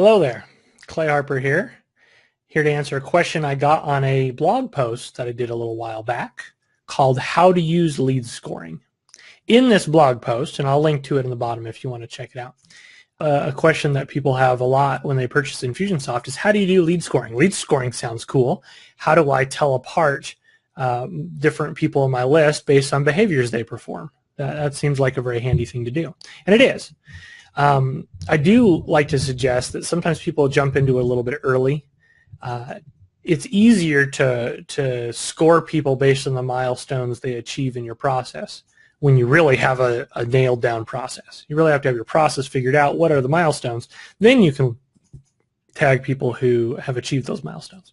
Hello there, Clay Harper here to answer a question I got on a blog post that I did a little while back called How to Use Lead Scoring. In this blog post, and I'll link to it in the bottom if you want to check it out, a question that people have a lot when they purchase Infusionsoft is, how do you do lead scoring? Lead scoring sounds cool. How do I tell apart different people in my list based on behaviors they perform? That seems like a very handy thing to do, and it is. I do like to suggest that sometimes people jump into it a little bit early. It's easier to score people based on the milestones they achieve in your process when you really have a nailed down process. You really have to have your process figured out. What are the milestones? Then you can tag people who have achieved those milestones.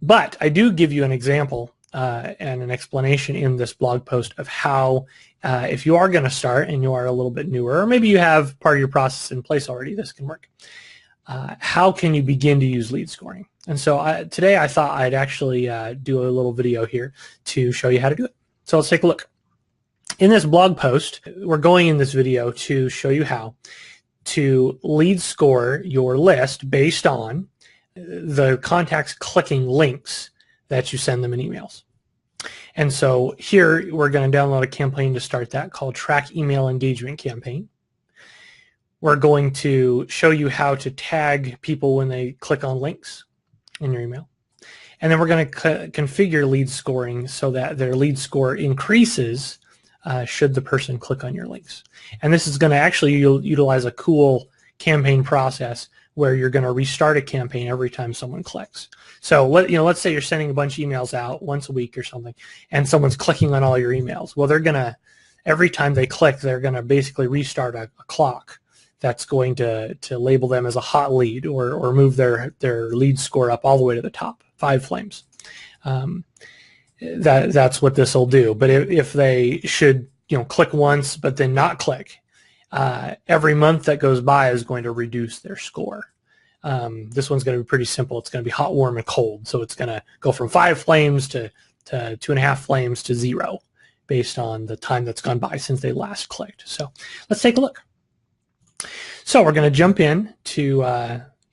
But I do give you an example and an explanation in this blog post of how, if you are going to start and you are a little bit newer, or maybe you have part of your process in place already, this can work. How can you begin to use lead scoring? And so today I thought I'd actually do a little video here to show you how to do it. So let's take a look. In this blog post, we're going in this video to show you how to lead score your list based on the contacts clicking links that you send them in emails. And so here we're going to download a campaign to start that called Track Email Engagement Campaign. We're going to show you how to tag people when they click on links in your email. And then we're going to configure lead scoring so that their lead score increases should the person click on your links. And this is going to actually utilize a cool campaign process where you're going to restart a campaign every time someone clicks. So let's say you're sending a bunch of emails out once a week or something, and someone's clicking on all your emails. Well, they're going to, every time they click, they're going to basically restart a clock that's going to label them as a hot lead or move their lead score up all the way to the top, 5 flames. That's what this will do. But if they should click once but then not click, every month that goes by is going to reduce their score. This one's going to be pretty simple. It's going to be hot, warm, and cold. So it's going to go from 5 flames to 2.5 flames to 0 based on the time that's gone by since they last clicked. So let's take a look. So we're going to jump in to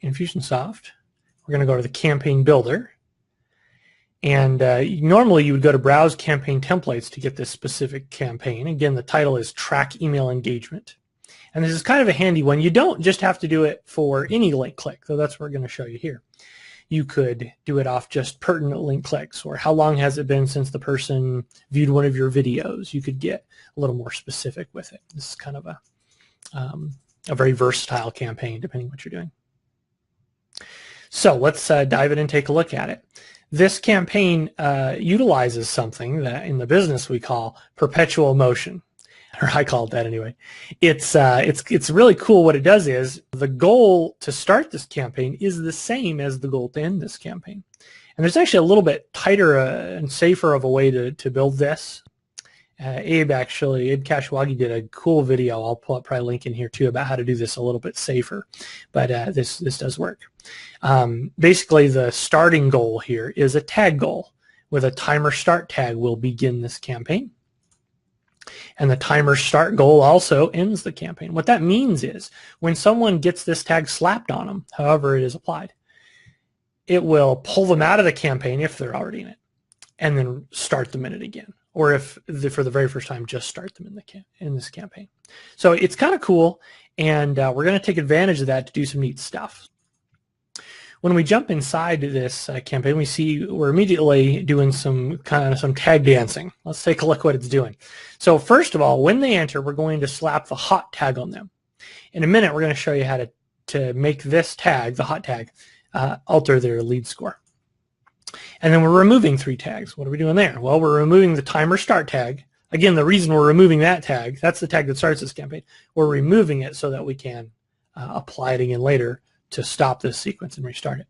Infusionsoft. We're going to go to the campaign builder. And normally you would go to Browse Campaign Templates to get this specific campaign. Again, the title is Track Email Engagement. And this is kind of a handy one. You don't just have to do it for any link click, though that's what we're going to show you here. You could do it off just pertinent link clicks, or how long has it been since the person viewed one of your videos. You could get a little more specific with it. This is kind of a very versatile campaign, depending on what you're doing. So let's dive in and take a look at it. This campaign utilizes something that in the business we call perpetual motion, or I call it that anyway. It's really cool. What it does is the goal to start this campaign is the same as the goal to end this campaign. And there's actually a little bit tighter and safer of a way to build this. Abe Kashiwagi did a cool video. I'll probably link in here too about how to do this a little bit safer, but this does work. Basically, the starting goal here is a tag goal. With a timer start tag will begin this campaign, and the timer start goal also ends the campaign. What that means is when someone gets this tag slapped on them, however it is applied, it will pull them out of the campaign if they're already in it, and then start them in it again. Or if for the very first time, just start them in this campaign. So it's kind of cool, and we're going to take advantage of that to do some neat stuff. When we jump inside this campaign, we see we're immediately doing some tag dancing. Let's take a look what it's doing. So first of all, when they enter, we're going to slap the hot tag on them. In a minute, we're going to show you how to make this tag, the hot tag, alter their lead score. And then we're removing 3 tags. What are we doing there? Well, we're removing the timer start tag. Again, the reason we're removing that tag, that's the tag that starts this campaign. We're removing it so that we can apply it again later to stop this sequence and restart it.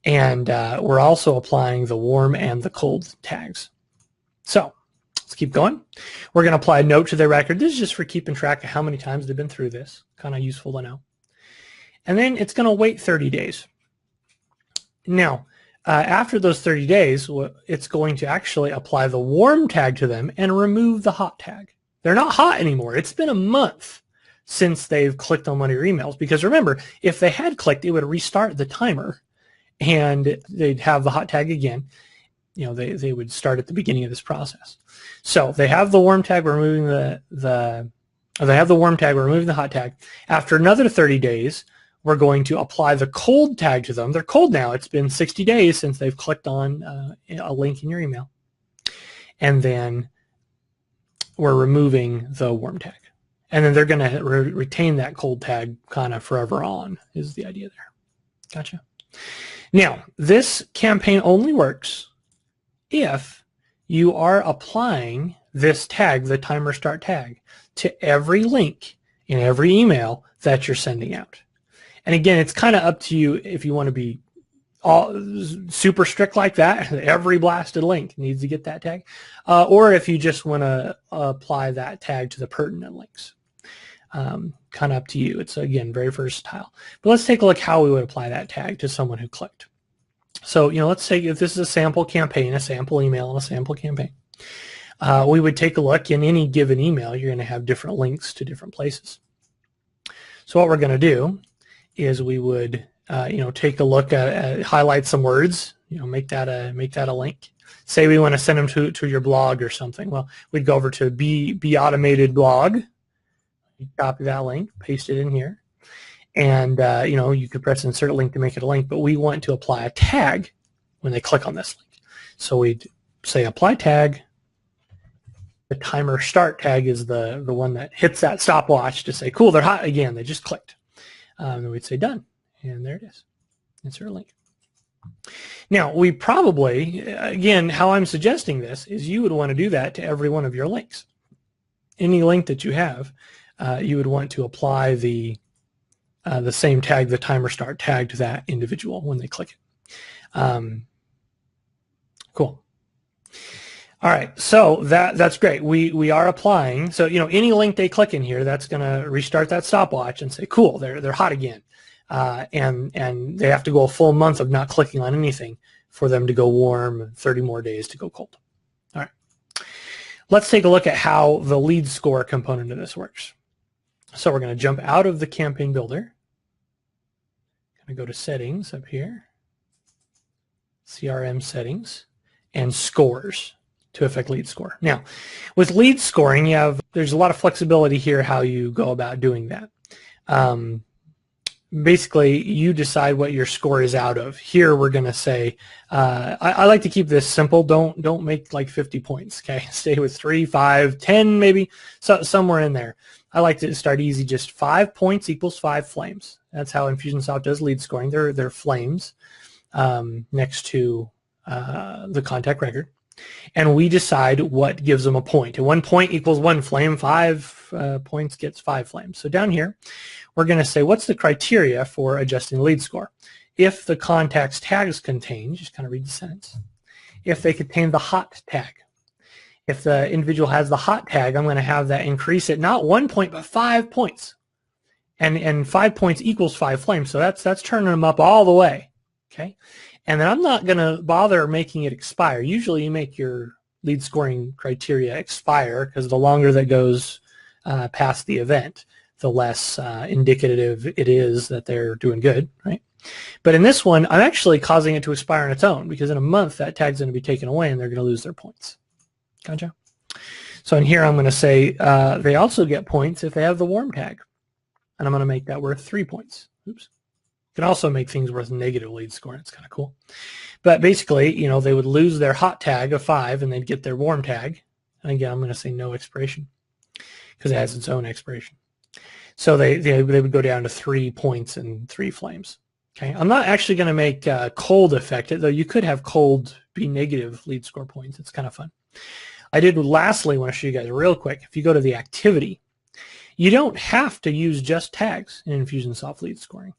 And we're also applying the warm and the cold tags. So let's keep going. We're going to apply a note to their record. This is just for keeping track of how many times they've been through this. Kind of useful to know. And then it's going to wait 30 days. Now, after those 30 days, it's going to actually apply the warm tag to them and remove the hot tag. They're not hot anymore. It's been a month since they've clicked on one of your emails. Because remember, if they had clicked, it would restart the timer and they'd have the hot tag again. You know, they would start at the beginning of this process. So they have the warm tag, we're removing they have the warm tag, we're removing the hot tag. After another 30 days, we're going to apply the cold tag to them. They're cold now. It's been 60 days since they've clicked on a link in your email. And then we're removing the warm tag. And then they're going to retain that cold tag kind of forever on, is the idea there. Gotcha. Now, this campaign only works if you are applying this tag, the timer start tag, to every link in every email that you're sending out. And again, it's kind of up to you if you want to be all super strict like that. Every blasted link needs to get that tag. Or if you just want to apply that tag to the pertinent links. Kind of up to you. It's, again, very versatile. But let's take a look how we would apply that tag to someone who clicked. So, you know, let's say if this is a sample campaign, a sample email, and a sample campaign. We would take a look. In any given email, you're going to have different links to different places. So what we're going to do is we would, you know, take a look at highlight some words, you know, make that a link. Say we want to send them to your blog or something. Well, we'd go over to Be Automated Blog, copy that link, paste it in here, and you know, you could press insert link to make it a link. But we want to apply a tag when they click on this link. So we'd say apply tag. The timer start tag is the one that hits that stopwatch to say, cool, they're hot again. They just clicked. Then we'd say done, and there it is. Insert a link. Now, we probably, again, how I'm suggesting this is you would want to do that to every one of your links. Any link that you have, you would want to apply the same tag, the timer start tag, to that individual when they click it. Cool. All right, so that's great. We are applying. So, you know, any link they click in here, that's going to restart that stopwatch and say, cool, they're hot again. And they have to go a full month of not clicking on anything for them to go warm, 30 more days to go cold. All right. Let's take a look at how the lead score component of this works. So we're going to jump out of the campaign builder. Going to go to settings up here, CRM settings, and scores to affect lead score. Now, with lead scoring, there's a lot of flexibility here how you go about doing that. Basically, you decide what your score is out of. Here, we're going to say, I like to keep this simple. Don't make like 50 points. Okay, stay with 3, 5, 10, maybe somewhere in there. I like to start easy. Just 5 points equals 5 flames. That's how Infusionsoft does lead scoring. They're flames next to the contact record. And we decide what gives them a point. And 1 point equals 1 flame. 5 points gets 5 flames. So down here, we're going to say, what's the criteria for adjusting the lead score? If the contact's tags contain, just kind of read the sentence, if they contain the hot tag. If the individual has the hot tag, I'm going to have that increase it not 1 point, but 5 points. And 5 points equals 5 flames. So that's turning them up all the way. Okay. And then I'm not going to bother making it expire. Usually you make your lead scoring criteria expire because the longer that goes past the event, the less indicative it is that they're doing good, right? But in this one, I'm actually causing it to expire on its own because in a month that tag's going to be taken away and they're going to lose their points. Gotcha? So in here I'm going to say they also get points if they have the warm tag. And I'm going to make that worth 3 points. Oops. You can also make things worth negative lead score. It's kind of cool. But basically, you know, they would lose their hot tag of 5 and they'd get their warm tag. And again, I'm going to say no expiration because it has its own expiration. So they would go down to 3 points and 3 flames. Okay, I'm not actually going to make cold affect it, though you could have cold be negative lead score points. It's kind of fun. I did lastly want to show you guys real quick. If you go to the activity, you don't have to use just tags in Infusionsoft lead scoring.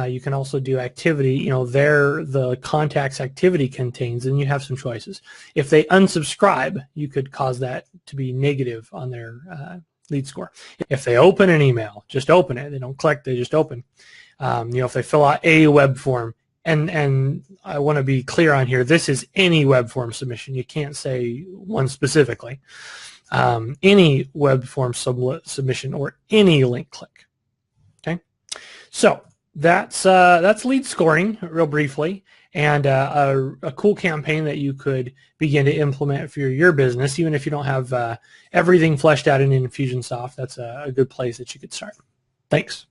You can also do activity, you know, there the contact's activity contains, and you have some choices. If they unsubscribe, you could cause that to be negative on their lead score. If they open an email, just open it. They don't click, they just open. You know, if they fill out a web form, and I want to be clear on here, this is any web form submission. You can't say one specifically. any web form submission, or any link click. Okay, so that's lead scoring real briefly, and a cool campaign that you could begin to implement for your business, even if you don't have everything fleshed out in Infusionsoft. That's a good place that you could start. Thanks.